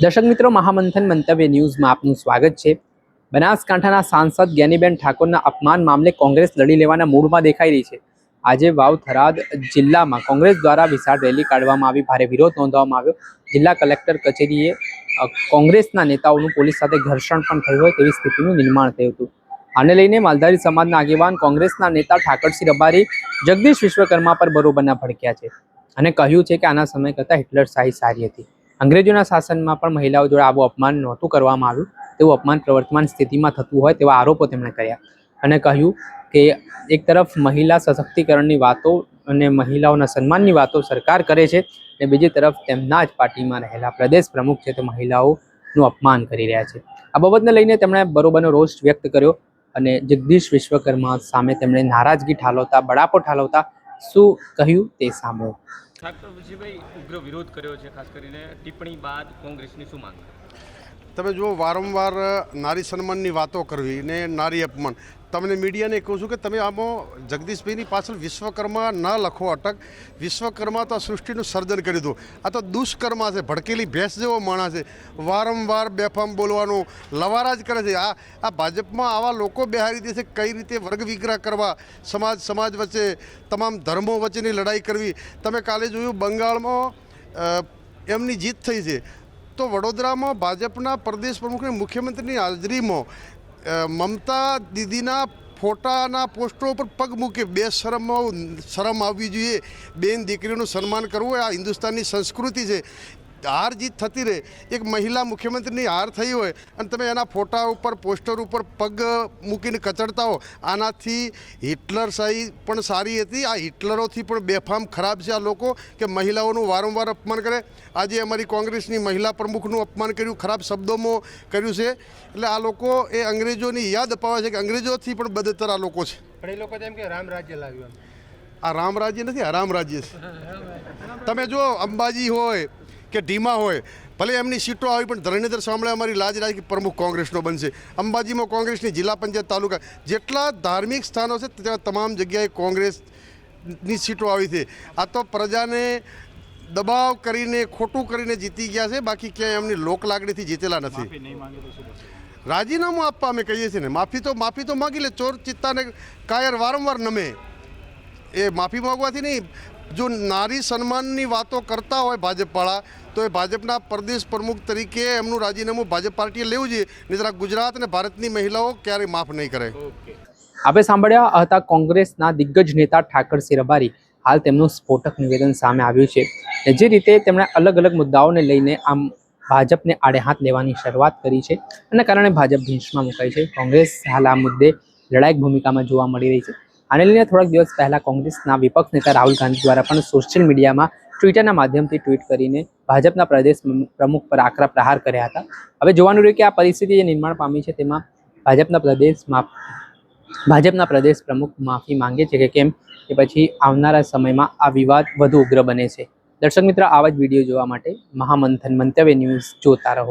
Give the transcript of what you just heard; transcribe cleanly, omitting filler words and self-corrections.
દર્શક મિત્રો, મહામંથન મંતવ્ય ન્યૂઝમાં આપનું સ્વાગત છે। બનાસકાંઠાના સાંસદ જ્ઞાનીબેન ઠાકોરના અપમાન મામલે કોંગ્રેસ લડી લેવાના મૂડમાં દેખાઈ રહી છે। આજે વાવ થરાદ જિલ્લામાં કોંગ્રેસ દ્વારા વિશાળ રેલી કાઢવામાં આવી, ભારે વિરોધ નોંધવામાં આવ્યો। જિલ્લા કલેક્ટર કચેરીએ કોંગ્રેસના નેતાઓનું પોલીસ સાથે ઘર્ષણ પણ થયું હોય તેવી સ્થિતિનું નિર્માણ થયું હતું। આને લઈને માલધારી સમાજના આગેવાન કોંગ્રેસના નેતા ઠાકરસિંહ રબારી જગદીશ વિશ્વકર્મા પર બરોબરના ભડક્યા છે અને કહ્યું છે કે આના સમય કરતાં હિટલરશાહી સારી હતી। અંગ્રેજોના શાસનમાં પણ મહિલાઓ જોડે આવું અપમાન નહોતું કરવામાં આવ્યું, તેવું અપમાન પ્રવર્તમાન સ્થિતિમાં થતું હોય તેવા આરોપો તેમણે કર્યા અને કહ્યું કે એક તરફ મહિલા સશક્તિકરણની વાતો અને મહિલાઓના સન્માનની વાતો સરકાર કરે છે અને બીજી તરફ તેમના જ પાર્ટીમાં રહેલા પ્રદેશ પ્રમુખ છે તે મહિલાઓનું અપમાન કરી રહ્યા છે। આ બાબતને લઈને તેમણે બરોબરનો રોષ વ્યક્ત કર્યો અને જગદીશ વિશ્વકર્મા સામે તેમણે નારાજગી ઠાલવતા, બળાપો ઠાલવતા શું કહ્યું તે સાંભળો। ઠાકર વિજયભાઈ ઉગ્ર વિરોધ કર્યો છે, ખાસ કરીને ટિપ્પણી બાદ કોંગ્રેસની શું માંગ? તમે જો વારંવાર નારી સન્માનની વાતો કરવી ને નારી અપમાન, તમને મીડિયાને કહું છું કે તમે આમાં જગદીશભાઈની પાછળ વિશ્વકર્મા ન લખો અટક। વિશ્વકર્મા તો આ સૃષ્ટિનું સર્જન કરી દો, આ તો દુષ્કર્મા છે, ભડકેલી ભેંસ જેવો માણસ છે। વારંવાર બેફામ બોલવાનું, લવારા જ કરે છે। આ ભાજપમાં આવા લોકો બેહારી દે છે, કઈ રીતે વર્ગ વિગ્રહ કરવા, સમાજ વચ્ચે, તમામ ધર્મો વચ્ચેની લડાઈ કરવી। તમે કાલે જોયું બંગાળમાં એમની જીત થઈ છે, તો વડોદરામાં ભાજપના પ્રદેશ પ્રમુખની મુખ્યમંત્રીની હાજરીમાં મમતા દીદીના ફોટાના પોસ્ટરો પર પગ મૂકે। શરમ આવવી જોઈએ। બેન દીકરીનું સન્માન કરવું એ આ હિન્દુસ્તાનની સંસ્કૃતિ છે। હાર જીત થતી રહે, એક મહિલા મુખ્યમંત્રીની હાર થઈ હોય અને તમે એના ફોટા ઉપર, પોસ્ટર ઉપર પગ મૂકીને કચડતા હો, આનાથી હિટલરશાહી પણ સારી હતી। આ હિટલરોથી પણ બેફામ ખરાબ છે આ લોકો કે મહિલાઓનું વારંવાર અપમાન કરે। આજે અમારી કોંગ્રેસની મહિલા પ્રમુખનું અપમાન કર્યું, ખરાબ શબ્દોમાં કર્યું છે। એટલે આ લોકો એ અંગ્રેજોની યાદ અપાવે છે કે અંગ્રેજોથી પણ બદતર આ લોકો છે। પણ એ લોકો તેમ કે રામ રાજ્ય લાવ્યું, આ રામ રાજ્ય નથી, હરામ રાજ્ય છે। તમે જો અંબાજી હોય કે ઢીમા હોય, ભલે એમની સીટો આવી પણ ધરણીધર સાંભળે અમારી લાજ રાજ કે પ્રમુખ કોંગ્રેસનો બનશે। અંબાજીમાં કોંગ્રેસની જિલ્લા પંચાયત, તાલુકા, જેટલા ધાર્મિક સ્થાનો છે ત્યાં તમામ જગ્યાએ કોંગ્રેસની સીટો આવી છે। આ તો પ્રજાને દબાવ કરીને, ખોટું કરીને જીતી ગયા છે, બાકી ક્યાંય એમની લોક લાગણીથી જીતેલા નથી। રાજીનામું આપવા અમે કહીએ છીએ ને, માફી તો માગી લે। ચોર ચિત્તાને કાયર વારંવાર નમે, એ માફી માગવાથી નહીં। જો નારી સન્માનની વાતો કરતા હોય ભાજપવાળા, તો એ ભાજપના પ્રદેશ પ્રમુખ તરીકે એમનું રાજીનામું ભાજપ પાર્ટીએ લેવું જોઈએ, નહીં તો ગુજરાત અને ભારતની મહિલાઓ ક્યારેય માફ નહીં કરે। આપણે સાંભળ્યા હતા કોંગ્રેસના દિગ્ગજ નેતા ઠાકરસિંહ રબારી। હાલ તેમનું સ્ફોટક નિવેદન સામે આવ્યું છે। જે રીતે તેમણે અલગ અલગ મુદ્દાઓને લઈને આમ ભાજપને આડે હાથ લેવાની શરૂઆત કરી છે અને કારણે ભાજપ ભીંસમાં મુકાઈ છે। કોંગ્રેસ હાલ આ મુદ્દે લડાયક ભૂમિકામાં જોવા મળી રહી છે। આને લઈને થોડાક દિવસ પહેલા કોંગ્રેસના વિપક્ષ નેતા રાહુલ ગાંધી દ્વારા પણ સોશિયલ મીડિયામાં ટ્વિટરના માધ્યમથી ટ્વીટ કરીને ભાજપના પ્રદેશ પ્રમુખ પર આકરા પ્રહાર કર્યા હતા। હવે જોવાનું રહ્યું કે આ પરિસ્થિતિ જે નિર્માણ પામી છે તેમાં ભાજપના પ્રદેશ પ્રમુખ માફી માંગે છે કે કેમ, કે પછી આવનારા સમયમાં આ વિવાદ વધુ ઉગ્ર બને છે। દર્શક મિત્ર, આવા જ વિડીયો જોવા માટે મહામંથન મંતવ્ય ન્યૂઝ જોતા રહો।